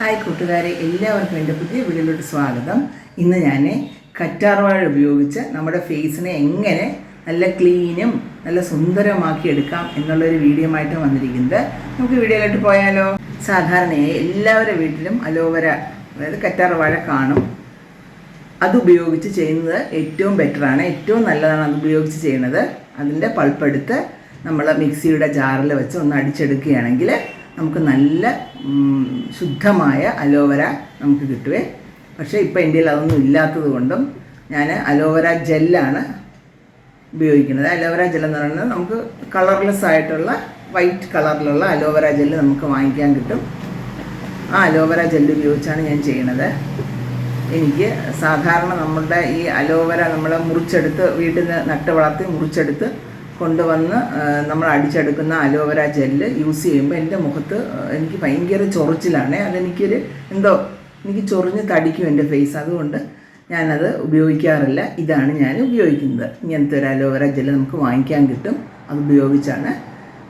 Hi കൂട്ടുകാരെ, എല്ലാവർക്കും എൻ്റെ പുതിയ വീഡിയോയിലോട്ട് സ്വാഗതം. ഇന്ന് ഞാൻ കറ്റാർവാഴ ഉപയോഗിച്ച് നമ്മുടെ ഫേസിനെ എങ്ങനെ നല്ല ക്ലീനും നല്ല സുന്ദരമാക്കി എടുക്കാം എന്നുള്ളൊരു വീഡിയോ ആയിട്ട് വന്നിരിക്കുന്നത്. നമുക്ക് വീഡിയോയിലോട്ട് പോയാലോ? സാധാരണയായി എല്ലാവരുടെ വീട്ടിലും അലോവേര, അതായത് കറ്റാർവാഴ കാണും. അതുപയോഗിച്ച് ചെയ്യുന്നത് ഏറ്റവും ബെറ്ററാണ്, ഏറ്റവും നല്ലതാണ് അത് ഉപയോഗിച്ച് ചെയ്യുന്നത്. അതിൻ്റെ പൾപ്പെടുത്ത് നമ്മൾ മിക്സിയുടെ ജാറിൽ വെച്ച് ഒന്ന് അടിച്ചെടുക്കുകയാണെങ്കിൽ നമുക്ക് നല്ല ശുദ്ധമായ അലോവേര നമുക്ക് കിട്ടുവേ. പക്ഷേ ഇപ്പോൾ എൻ്റെ കയ്യിൽ അതൊന്നും ഇല്ലാത്തത് കൊണ്ടും ഞാൻ അലോവേര ജെല്ലാണ് ഉപയോഗിക്കുന്നത്. അലോവേര ജെൽ എന്ന് പറയുന്നത് നമുക്ക് കളർലെസ് ആയിട്ടുള്ള വൈറ്റ് കളറിലുള്ള അലോവേര ജെല്ല് നമുക്ക് വാങ്ങിക്കാൻ കിട്ടും. ആ അലോവേര ജെല്ല് ഉപയോഗിച്ചാണ് ഞാൻ ചെയ്യണത്. എനിക്ക് സാധാരണ നമ്മളുടെ ഈ അലോവേര നമ്മൾ മുറിച്ചെടുത്ത് വീട്ടിൽ നിന്ന് നട്ട് വളർത്തി മുറിച്ചെടുത്ത് കൊണ്ടുവന്ന് നമ്മൾ അടിച്ചെടുക്കുന്ന അലോവേര ജെല്ല് യൂസ് ചെയ്യുമ്പോൾ എൻ്റെ മുഖത്ത് എനിക്ക് ഭയങ്കര ചൊറിച്ചിലാണ്. എനിക്ക് ചൊറിഞ്ഞ് തടിക്കും എൻ്റെ ഫേസ്. അതുകൊണ്ട് ഞാനത് ഉപയോഗിക്കാറില്ല. ഇതാണ് ഞാൻ ഉപയോഗിക്കുന്നത്. ഇങ്ങനത്തെ ഒരു അലോവേര ജെല്ല് നമുക്ക് വാങ്ങിക്കാൻ കിട്ടും. അത് ഉപയോഗിച്ചാണ്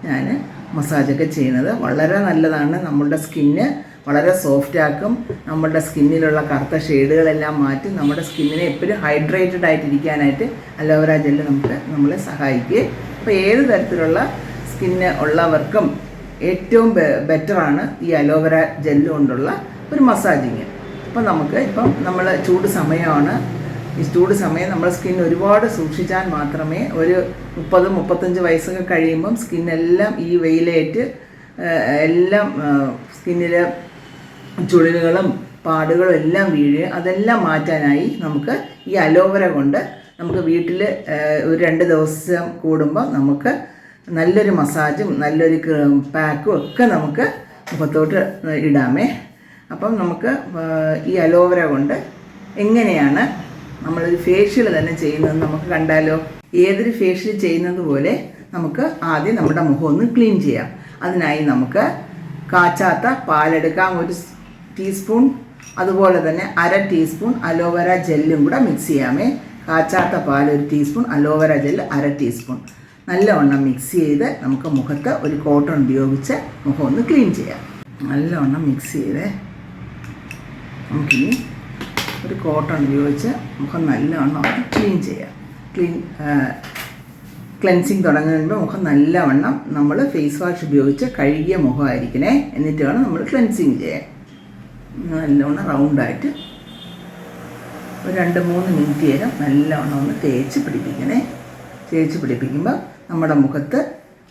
ഞാൻ മസാജൊക്കെ ചെയ്യുന്നത്. വളരെ നല്ലതാണ്. നമ്മളുടെ സ്കിന്ന് വളരെ സോഫ്റ്റാക്കും. നമ്മളുടെ സ്കിന്നിലുള്ള കറുത്ത ഷെയ്ഡുകളെല്ലാം മാറ്റി നമ്മുടെ സ്കിന്നിനെ എപ്പോഴും ഹൈഡ്രേറ്റഡ് ആയിട്ടിരിക്കാനായിട്ട് അലോവേര ജെല്ല് നമ്മളെ സഹായിക്കുക. അപ്പോൾ ഏത് തരത്തിലുള്ള സ്കിന്ന് ഉള്ളവർക്കും ഏറ്റവും ബെറ്ററാണ് ഈ അലോവേര ജെല്ല് കൊണ്ടുള്ള ഒരു മസാജിങ്. അപ്പോൾ ഇപ്പം നമ്മൾ ചൂട് സമയമാണ്. ഈ ചൂട് സമയം നമ്മുടെ സ്കിൻ ഒരുപാട് സൂക്ഷിച്ചാൽ മാത്രമേ ഒരു 30-35 വയസ്സൊക്കെ കഴിയുമ്പം സ്കിന്നെല്ലാം ഈ വെയിലേറ്റ് എല്ലാം സ്കിന്നിൽ ചുളിവുകളും പാടുകളും എല്ലാം വീഴുക. അതെല്ലാം മാറ്റാനായി നമുക്ക് ഈ അലോവേര കൊണ്ട് നമുക്ക് വീട്ടിൽ ഒരു 2 ദിവസം കൂടുമ്പോൾ നമുക്ക് നല്ലൊരു മസാജും നല്ലൊരു പാക്കും ഒക്കെ നമുക്ക് മുഖത്തോട്ട് ഇടാമേ. അപ്പം നമുക്ക് ഈ അലോവേര കൊണ്ട് എങ്ങനെയാണ് നമ്മളൊരു ഫേഷ്യൽ തന്നെ ചെയ്യുന്നതെന്ന് നമുക്ക് കണ്ടാലോ? ഏതൊരു ഫേഷ്യൽ ചെയ്യുന്നത് പോലെ നമുക്ക് ആദ്യം നമ്മുടെ മുഖം ഒന്ന് ക്ലീൻ ചെയ്യാം. അതിനായി നമുക്ക് കാച്ചാത്ത പാലെടുക്കാം, 1 ടീസ്പൂൺ. അതുപോലെ തന്നെ 1/2 ടീസ്പൂൺ അലോവേര ജെല്ലും കൂടെ മിക്സ് ചെയ്യാമേ. കാച്ചാത്ത പാൽ 1 ടീസ്പൂൺ, അലോവേര ജെല്ല് 1/2 ടീസ്പൂൺ. നല്ലവണ്ണം മിക്സ് ചെയ്ത് നമുക്ക് മുഖത്ത് ഒരു കോട്ടൺ ഉപയോഗിച്ച് മുഖം ഒന്ന് ക്ലീൻ ചെയ്യാം. നല്ലവണ്ണം മിക്സ് ചെയ്ത് നമുക്കിനി ഒരു കോട്ടൺ ഉപയോഗിച്ച് മുഖം നല്ലവണ്ണം ക്ലീൻ ചെയ്യാം. ക്ലെൻസിങ് തുടങ്ങുന്നതിന് മുഖം നല്ലവണ്ണം നമ്മൾ ഫേസ് വാഷ് ഉപയോഗിച്ച് കഴുകിയ മുഖമായിരിക്കണേ. എന്നിട്ട് വേണം നമ്മൾ ക്ലെൻസിങ് ചെയ്യാൻ. നല്ലവണ്ണം റൗണ്ടായിട്ട് ഒരു 2-3 മിനിറ്റ് നേരം നല്ലവണ്ണം ഒന്ന് തേച്ച് പിടിപ്പിക്കണേ. തേച്ച് പിടിപ്പിക്കുമ്പോൾ നമ്മുടെ മുഖത്ത്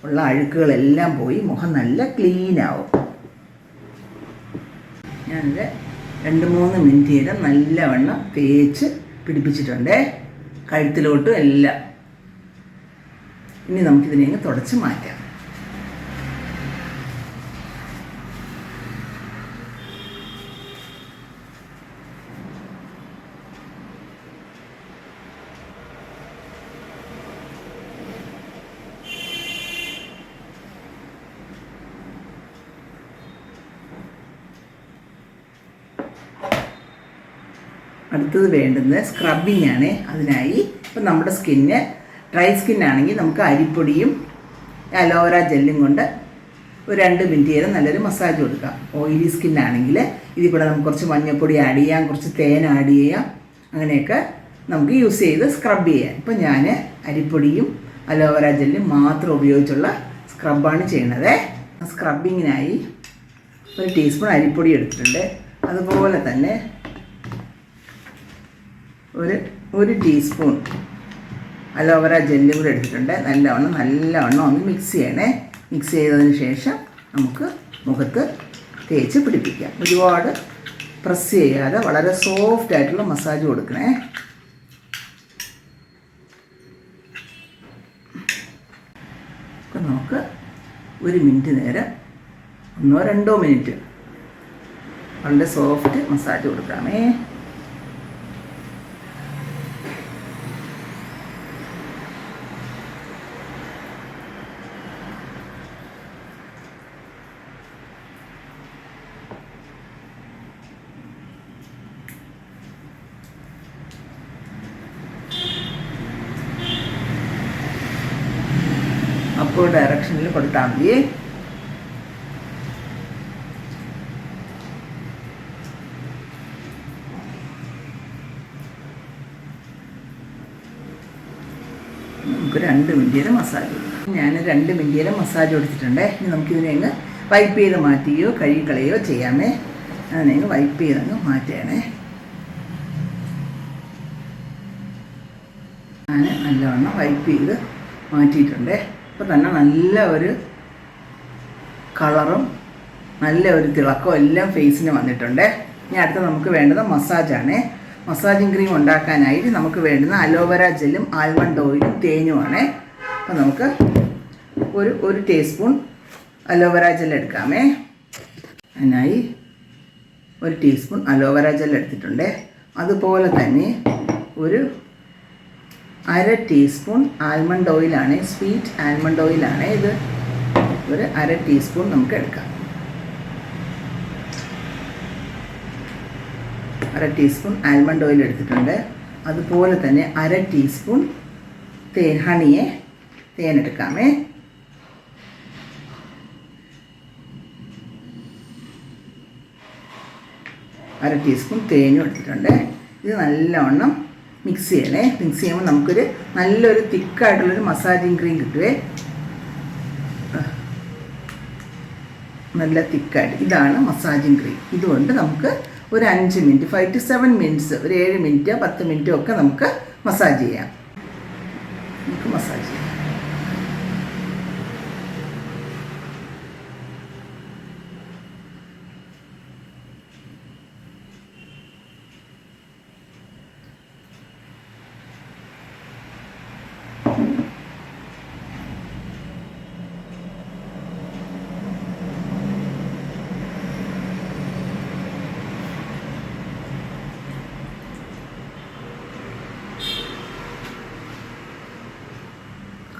ഉള്ള അഴുക്കുകളെല്ലാം പോയി മുഖം നല്ല ക്ലീനാവും. ഞാനിത് 2-3 മിനിറ്റ് നേരം നല്ലവണ്ണം തേച്ച് പിടിപ്പിച്ചിട്ടുണ്ട്, കഴുത്തിലോട്ടും എല്ലാം. ഇനി നമുക്കിതിനെ തുടച്ച് മാറ്റാം. അടുത്തത് വേണ്ടുന്നത് സ്ക്രബിങ് ആണ്. അതിനായി ഇപ്പം നമ്മുടെ സ്കിന്ന് ഡ്രൈ സ്കിന്നാണെങ്കിൽ നമുക്ക് അരിപ്പൊടിയും അലോവേര ജെല്ലും കൊണ്ട് ഒരു 2 മിനിറ്റ് നേരം നല്ലൊരു മസാജ് കൊടുക്കാം. ഓയിലി സ്കിന്നാണെങ്കിൽ ഇതിൽ കൂടെ നമുക്ക് കുറച്ച് മഞ്ഞൾപ്പൊടി ആഡ് ചെയ്യാം, കുറച്ച് തേൻ ആഡ് ചെയ്യാം. അങ്ങനെയൊക്കെ നമുക്ക് യൂസ് ചെയ്ത് സ്ക്രബ് ചെയ്യാം. ഇപ്പം ഞാൻ അരിപ്പൊടിയും അലോവേര ജെല്ലും മാത്രം ഉപയോഗിച്ചുള്ള സ്ക്രബാണ് ചെയ്യണത്. സ്ക്രബിങ്ങിനായി 1 ടീസ്പൂൺ അരിപ്പൊടി എടുത്തിട്ടുണ്ട്. അതുപോലെ തന്നെ ഒരു ടീസ്പൂൺ അലോവേര ജെല്ലും കൂടെ എടുത്തിട്ടുണ്ട്. നല്ലവണ്ണം ഒന്ന് മിക്സ് ചെയ്യണേ. മിക്സ് ചെയ്തതിന് ശേഷം നമുക്ക് മുഖത്ത് തേച്ച് പിടിപ്പിക്കാം. ഒരുപാട് പ്രസ് ചെയ്യാതെ വളരെ സോഫ്റ്റ് ആയിട്ടുള്ള മസാജ് കൊടുക്കണേ. നമുക്ക് 1 മിനിറ്റ് നേരം 1-2 മിനിറ്റ് വളരെ സോഫ്റ്റ് മസാജ് കൊടുക്കാമേ. അപ്പോൾ ഡയറക്ഷനിൽ കൊടുത്താൽ മതി. നമുക്ക് 2 മിനിറ്റ് മസാജ് കൊടുക്കാം. ഞാൻ 2 മിനിറ്റ് മസാജ് കൊടുത്തിട്ടുണ്ട്. ഇനി നമുക്കിതിനെ അങ്ങ് വൈപ്പ് ചെയ്ത് മാറ്റുകയോ കഴുകിക്കളയോ ചെയ്യാമേ. അതിനെ അങ്ങ് വൈപ്പ് ചെയ്തങ്ങ് മാറ്റുകയാണേ. ഞാൻ നല്ലവണ്ണം വൈപ്പ് ചെയ്ത് മാറ്റിയിട്ടുണ്ട്. അപ്പോൾ തന്നെ നല്ല ഒരു കളറും നല്ല ഒരു തിളക്കവും എല്ലാം ഫേസിന് വന്നിട്ടുണ്ട്. ഇനി അടുത്ത് നമുക്ക് വേണ്ടത് മസാജാണ്. മസാജിങ് ക്രീം ഉണ്ടാക്കാനായിട്ട് നമുക്ക് വേണ്ടുന്ന അലോവേര ജെല്ലും ആൽമണ്ട് ഓയിലും തേനുമാണ്. അപ്പോൾ നമുക്ക് ഒരു ടീസ്പൂൺ അലോവേര ജെൽ എടുക്കാമേ. അതിനായി 1 ടീസ്പൂൺ അലോവേര ജെൽ എടുത്തിട്ടുണ്ട്. അതുപോലെ തന്നെ ഒരു 1/2 ടീസ്പൂൺ ആൽമണ്ട് ഓയിലാണ്, സ്വീറ്റ് ആൽമണ്ട് ഓയിലാണ് ഇത്. ഒരു 1/2 ടീസ്പൂൺ നമുക്ക് എടുക്കാം. 1/2 ടീസ്പൂൺ ആൽമണ്ട് ഓയിൽ എടുത്തിട്ടുണ്ട്. അതുപോലെ തന്നെ 1/2 ടീസ്പൂൺ തേൻ എടുക്കാമേ. അര ടീസ്പൂൺ തേനും എടുത്തിട്ടുണ്ട്. ഇത് നല്ലവണ്ണം മിക്സ് ചെയ്യണേ. മിക്സ് ചെയ്യുമ്പോൾ നമുക്കൊരു നല്ലൊരു തിക്കായിട്ടുള്ളൊരു മസാജിങ് ക്രീം കിട്ടുവേ. നല്ല തിക്കായിട്ട് ഇതാണ് മസാജിങ് ക്രീം. ഇതുകൊണ്ട് നമുക്ക് ഒരു 5 മിനിറ്റ് 5 to 7 മിനിറ്റ്സ് ഒരു 7 മിനിറ്റ് 10 മിനിറ്റ് ഒക്കെ നമുക്ക് മസാജ് ചെയ്യാം.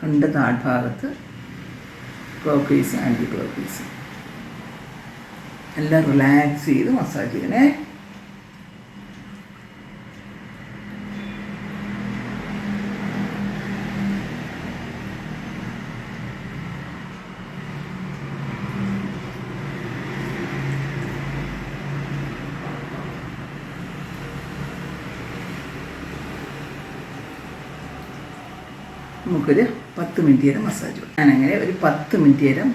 കണ്ട താഴ്ഭാഗത്ത് clockwise anticlockwise എല്ലാം റിലാക്സ് ചെയ്ത് മസാജ് ചെയ്യണേ. നമുക്കൊരു 10 മിനിറ്റ് നേരം മസാജ് കൊടുക്കും. ഞാനങ്ങനെ ഒരു 10 മിനിറ്റ് നേരം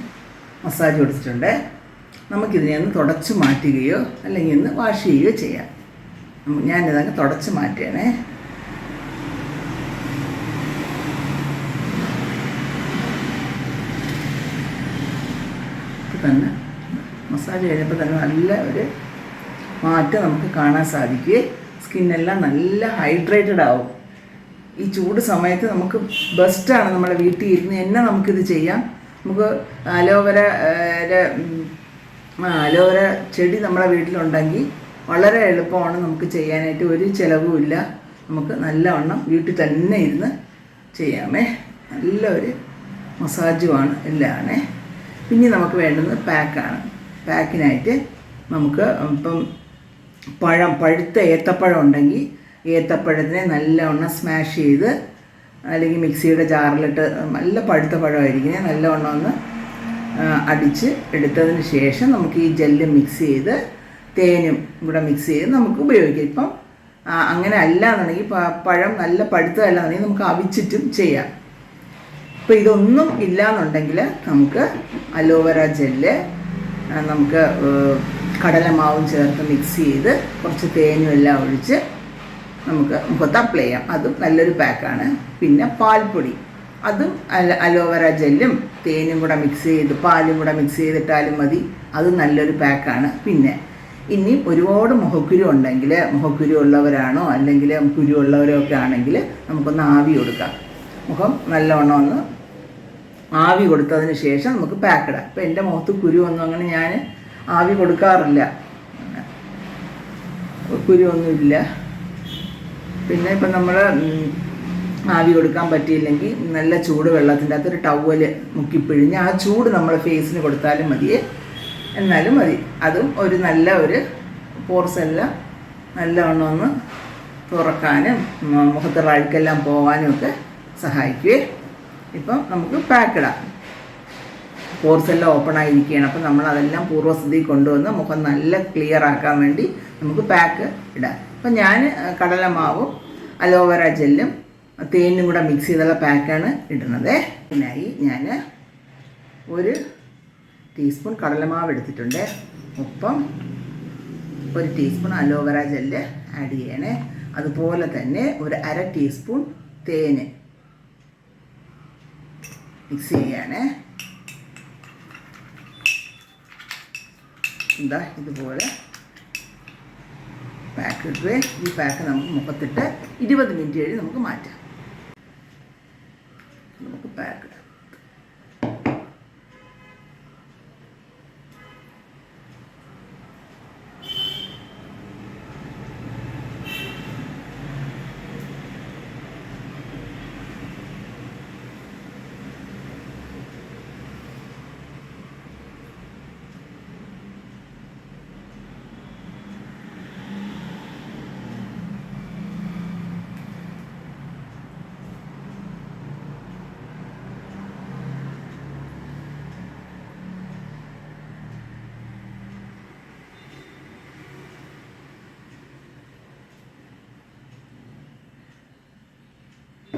മസാജ് കൊടുത്തിട്ടുണ്ട്. നമുക്കിതിനെ ഒന്ന് തുടച്ച് മാറ്റുകയോ അല്ലെങ്കിൽ ഒന്ന് വാഷ് ചെയ്യുകയോ ചെയ്യാം. ഞാനിതങ്ങ് തുടച്ച് മാറ്റുകയാണേ. ഇപ്പം തന്നെ മസാജ് കഴിഞ്ഞപ്പോൾ തന്നെ നല്ല ഒരു മാറ്റം നമുക്ക് കാണാൻ സാധിക്കുകയും സ്കിന്നെല്ലാം നല്ല ഹൈഡ്രേറ്റഡ് ആവും. ഈ ചൂട് സമയത്ത് നമുക്ക് ബെസ്റ്റാണ്. നമ്മുടെ വീട്ടിൽ ഇരുന്ന് തന്നെ നമുക്കിത് ചെയ്യാം. നമുക്ക് അലോവേര ചെടി നമ്മുടെ വീട്ടിലുണ്ടെങ്കിൽ വളരെ എളുപ്പമാണ് നമുക്ക് ചെയ്യാനായിട്ട്. ഒരു ചിലവുമില്ല. നമുക്ക് നല്ലവണ്ണം വീട്ടിൽ തന്നെ ഇരുന്ന് ചെയ്യാമേ. നല്ലൊരു മസാജുമാണ് എല്ലാമാണേ. പിന്നെ നമുക്ക് വേണ്ടുന്നത് പാക്കാണ്. പാക്കിനായിട്ട് നമുക്ക് ഇപ്പം പഴുത്ത ഏത്തപ്പഴം ഉണ്ടെങ്കിൽ ഏത്തപ്പഴത്തിനെ നല്ലവണ്ണം സ്മാഷ് ചെയ്ത് അല്ലെങ്കിൽ മിക്സിയുടെ ജാറിലിട്ട് നല്ല പഴുത്ത പഴമായിരിക്കും നല്ലവണ്ണം ഒന്ന് അടിച്ച് എടുത്തതിന് ശേഷം നമുക്ക് ഈ ജെല്ല് മിക്സ് ചെയ്ത് തേനും കൂടെ മിക്സ് ചെയ്ത് നമുക്ക് ഉപയോഗിക്കാം. ഇപ്പം അങ്ങനെ അല്ല എന്നുണ്ടെങ്കിൽ പഴം നല്ല പഴുത്തതല്ല എന്നുണ്ടെങ്കിൽ നമുക്ക് അവിച്ചിട്ടും ചെയ്യാം. ഇപ്പോൾ ഇതൊന്നും ഇല്ല എന്നുണ്ടെങ്കിൽ നമുക്ക് അലോവേര ജെല്ല് നമുക്ക് കടലമാവും ചേർത്ത് മിക്സ് ചെയ്ത് കുറച്ച് തേനും എല്ലാം ഒഴിച്ച് നമുക്ക് മുഖത്ത് അപ്ലൈ ചെയ്യാം. അതും നല്ലൊരു പാക്കാണ്. പിന്നെ പാൽപ്പൊടി, അതും അലോവേര ജെല്ലും തേനും കൂടെ മിക്സ് ചെയ്ത് പാലും കൂടെ മിക്സ് ചെയ്തിട്ടാലും മതി. അതും നല്ലൊരു പാക്കാണ്. പിന്നെ ഇനി ഒരുപാട് മുഖക്കുരു ഉണ്ടെങ്കിൽ, മുഖക്കുരു ഉള്ളവരാണോ അല്ലെങ്കിൽ കുരു ഉള്ളവരോ ഒക്കെ ആണെങ്കിൽ നമുക്കൊന്ന് ആവി കൊടുക്കാം. മുഖം നല്ലവണ്ണം ഒന്ന് ആവി കൊടുത്തതിന് ശേഷം നമുക്ക് പാക്കിടാം. ഇപ്പോൾ എൻ്റെ മുഖത്ത് കുരു ഒന്നും അങ്ങനെ ഞാൻ ആവി കൊടുക്കാറില്ല, കുരുവൊന്നുമില്ല. പിന്നെ ഇപ്പം നമ്മൾ ആവി കൊടുക്കാൻ പറ്റിയില്ലെങ്കിൽ നല്ല ചൂട് വെള്ളത്തിൻ്റെ അകത്ത് ഒരു ടവല് മുക്കിപ്പിഴിഞ്ഞ് ആ ചൂട് നമ്മൾ ഫേസിന് കൊടുത്താലും മതിയേ, എന്നാലും മതി. അതും ഒരു നല്ല ഒരു പോർസെല്ലാം നല്ലവണ്ണം ഒന്ന് തുറക്കാനും മുഖത്തുള്ള അഴുക്കെല്ലാം പോകാനും ഒക്കെ സഹായിക്കുവേ. ഇപ്പം നമുക്ക് പാക്കിടാം. പോർസെല്ലാം ഓപ്പൺ ആയിരിക്കുകയാണ്. അപ്പം നമ്മൾ അതെല്ലാം പൂർവ്വസ്ഥിതി കൊണ്ടുവന്ന് മുഖം നല്ല ക്ലിയർ ആക്കാൻ വേണ്ടി നമുക്ക് പാക്ക് ഇടാം. അപ്പം ഞാൻ കടലമാവും അലോവേര ജെല്ലും തേനും കൂടെ മിക്സ് ചെയ്തുള്ള പാക്കാണ് ഇടുന്നത്. ഇതിനായി ഞാൻ 1 ടീസ്പൂൺ കടലമാവ് എടുത്തിട്ടുണ്ട്. ഒപ്പം 1 ടീസ്പൂൺ അലോവേര ജെല്ല് ആഡ് ചെയ്യണേ. അതുപോലെ തന്നെ 1/2 ടീസ്പൂൺ തേന് മിക്സ് ചെയ്യാണ്. എന്താ ഇതുപോലെ പാക്ക് ഇട്ട് ഈ പാക്ക് നമുക്ക് മുഖത്തിട്ട് 20 മിനിറ്റ് കഴിഞ്ഞ് നമുക്ക് മാറ്റാം. നമുക്ക് പാക്ക്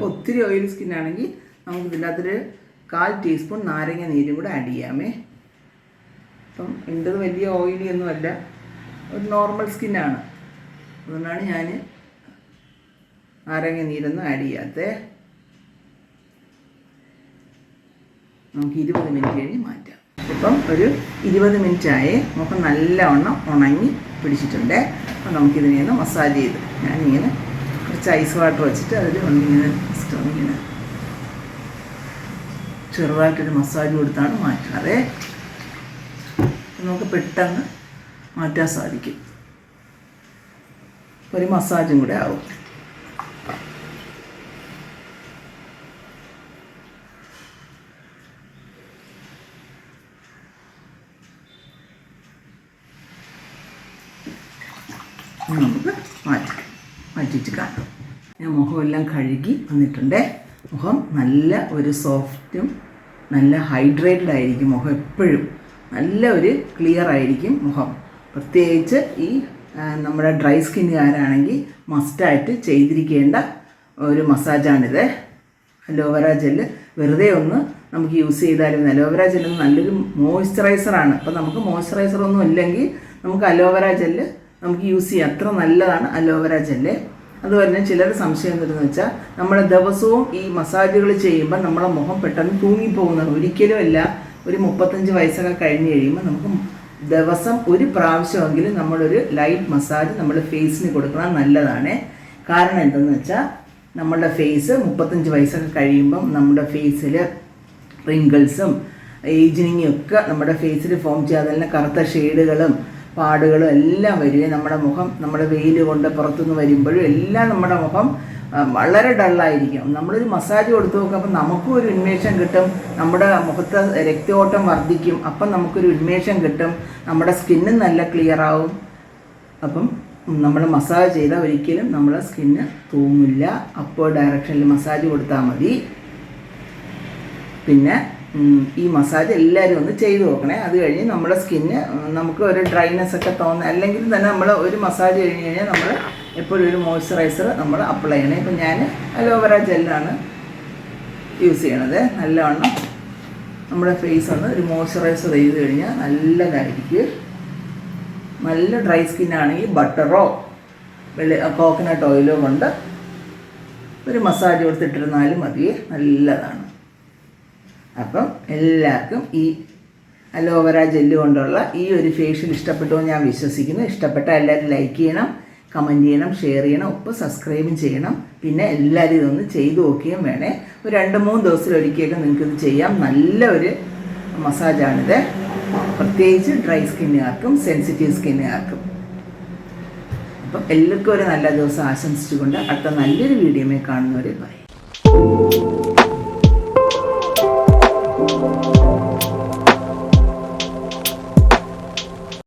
ഒത്തിരി ഓയിലി സ്കിന്നാണെങ്കിൽ നമുക്ക് ഇതിൻ്റെ അകത്തൊരു 1/4 ടീസ്പൂൺ നാരങ്ങ നീരും കൂടെ ആഡ് ചെയ്യാമേ. അപ്പം എൻ്റെത് വലിയ ഓയിലി ഒന്നുമല്ല, ഒരു നോർമൽ സ്കിന്നാണ്. അതുകൊണ്ടാണ് ഞാൻ നാരങ്ങ നീരൊന്നും ആഡ് ചെയ്യാത്തത്. നമുക്ക് 20 മിനിറ്റ് കഴിഞ്ഞ് മാറ്റാം. ഇപ്പം ഒരു 20 മിനിറ്റായി മുഖം നല്ലവണ്ണം ഉണങ്ങി പിടിച്ചിട്ടുണ്ട്. അപ്പം നമുക്കിതിനെ ഒന്ന് മസാജ് ചെയ്ത് ഞാനിങ്ങനെ കുറച്ച് ഐസ് വാട്ടർ വെച്ചിട്ട് അതിൽ ഒന്നിങ്ങനെ ചെറുതായിട്ടൊരു മസാജ് കൊടുത്താണ് മാറ്റാതെ നമുക്ക് പെട്ടെന്ന് മാറ്റാൻ സാധിക്കും. ഒരു മസാജും കൂടെ ആവും. നമുക്ക് മാറ്റിയിട്ട് കാണാം. ഞാൻ മുഖമെല്ലാം കഴുകി വന്നിട്ടുണ്ട്. മുഖം നല്ല ഒരു സോഫ്റ്റും നല്ല ഹൈഡ്രേറ്റഡ് ആയിരിക്കും. മുഖം എപ്പോഴും നല്ല ഒരു ക്ലിയർ ആയിരിക്കും മുഖം. പ്രത്യേകിച്ച് ഈ നമ്മുടെ ഡ്രൈ സ്കിന്നുകാരാണെങ്കിൽ മസ്റ്റായിട്ട് ചെയ്തിരിക്കേണ്ട ഒരു മസാജാണിത്. അലോവേര ജെല്ല് വെറുതെ ഒന്ന് നമുക്ക് യൂസ് ചെയ്താലും അലോവേര ജെല്ല് നല്ലൊരു മോയ്സ്ചറൈസറാണ്. അപ്പോൾ നമുക്ക് മോയ്സ്ചറൈസറൊന്നും ഇല്ലെങ്കിൽ നമുക്ക് അലോവേര ജെല്ല് നമുക്ക് യൂസ് ചെയ്യാം. അത്ര നല്ലതാണ് അലോവേര ജെല്ല്. അതുപോലെ ചിലർ സംശയം എന്തെന്ന് വെച്ചാൽ നമ്മൾ ദിവസവും ഈ മസാജുകൾ ചെയ്യുമ്പോൾ നമ്മളെ മുഖം പെട്ടെന്ന് തൂങ്ങിപ്പോകുന്നത് ഒരിക്കലും അല്ല. ഒരു 35 വയസ്സൊക്കെ കഴിഞ്ഞ് കഴിയുമ്പോൾ നമുക്ക് ദിവസം ഒരു പ്രാവശ്യമെങ്കിലും നമ്മളൊരു ലൈറ്റ് മസാജ് നമ്മുടെ ഫേസിന് കൊടുക്കണം, നല്ലതാണ്. കാരണം എന്തെന്ന് വെച്ചാൽ നമ്മളുടെ ഫേസ് 35 വയസ്സൊക്കെ കഴിയുമ്പം നമ്മുടെ ഫേസിൽ റിങ്കിൾസും ഏജിനിങ്ങും ഒക്കെ നമ്മുടെ ഫേസിൽ ഫോം ചെയ്യാതെ തന്നെ കറുത്ത ഷെയ്ഡുകളും പാടുകളും എല്ലാം വരികയും നമ്മുടെ മുഖം നമ്മുടെ വെയിൽ കൊണ്ട് പുറത്തുനിന്ന് വരുമ്പോഴും എല്ലാം നമ്മുടെ മുഖം വളരെ ഡള്ളായിരിക്കും. നമ്മളൊരു മസാജ് കൊടുത്തു നോക്കും, അപ്പം നമുക്കും ഒരു ഉന്മേഷം കിട്ടും, നമ്മുടെ മുഖത്ത് രക്തയോട്ടം വർദ്ധിക്കും, അപ്പം നമുക്കൊരു ഉന്മേഷം കിട്ടും, നമ്മുടെ സ്കിന്നും നല്ല ക്ലിയർ ആവും. അപ്പം നമ്മൾ മസാജ് ചെയ്താൽ ഒരിക്കലും നമ്മളെ സ്കിന്ന് തൂങ്ങില്ല. അപ്പോൾ ഡയറക്ഷനിൽ മസാജ് കൊടുത്താൽ മതി. പിന്നെ ഈ മസാജ് എല്ലാവരും ഒന്ന് ചെയ്ത് നോക്കണേ. അത് കഴിഞ്ഞ് നമ്മുടെ സ്കിന്ന് നമുക്ക് ഒരു ഡ്രൈനെസ് ഒക്കെ തോന്നുക അല്ലെങ്കിൽ തന്നെ നമ്മൾ ഒരു മസാജ് കഴിഞ്ഞ് കഴിഞ്ഞാൽ നമ്മൾ എപ്പോഴും ഒരു മോയ്സ്ചറൈസർ നമ്മൾ അപ്ലൈ ചെയ്യണേ. ഇപ്പം ഞാൻ അലോവേര ജെല്ലാണ് യൂസ് ചെയ്യണത്. നല്ലവണ്ണം നമ്മുടെ ഫേസ് ഒന്ന് ഒരു മോയ്സ്ചറൈസർ ചെയ്ത് കഴിഞ്ഞാൽ നല്ലതായിരിക്കും. നല്ല ഡ്രൈ സ്കിന്നാണെങ്കിൽ ബട്ടറോ കോക്കനട്ട് ഓയിലോ കൊണ്ട് ഒരു മസാജ് കൊടുത്തിട്ടിരുന്നാലും മതി, നല്ലതാണ്. അപ്പം എല്ലാവർക്കും ഈ അലോവേര ജെല്ല് കൊണ്ടുള്ള ഈ ഒരു ഫേഷ്യൽ ഇഷ്ടപ്പെട്ടു ഞാൻ വിശ്വസിക്കുന്നു. ഇഷ്ടപ്പെട്ട എല്ലാവരും ലൈക്ക് ചെയ്യണം, കമൻറ്റ് ചെയ്യണം, ഷെയർ ചെയ്യണം, ഒപ്പം സബ്സ്ക്രൈബും ചെയ്യണം. പിന്നെ എല്ലാവരും ഇതൊന്ന് ചെയ്ത് നോക്കുകയും വേണേ. ഒരു 2-3 ദിവസത്തിലൊരിക്കലൊക്കെ നിങ്ങൾക്കിത് ചെയ്യാം. നല്ലൊരു മസാജാണിത്, പ്രത്യേകിച്ച് ഡ്രൈ സ്കിന്നുകാർക്കും സെൻസിറ്റീവ് സ്കിന്നുകാർക്കും. അപ്പം എല്ലാവർക്കും ഒരു നല്ല ദിവസം ആശംസിച്ചുകൊണ്ട് അടുത്ത നല്ലൊരു വീഡിയോയിൽ കാണുന്നവരെ ബൈ.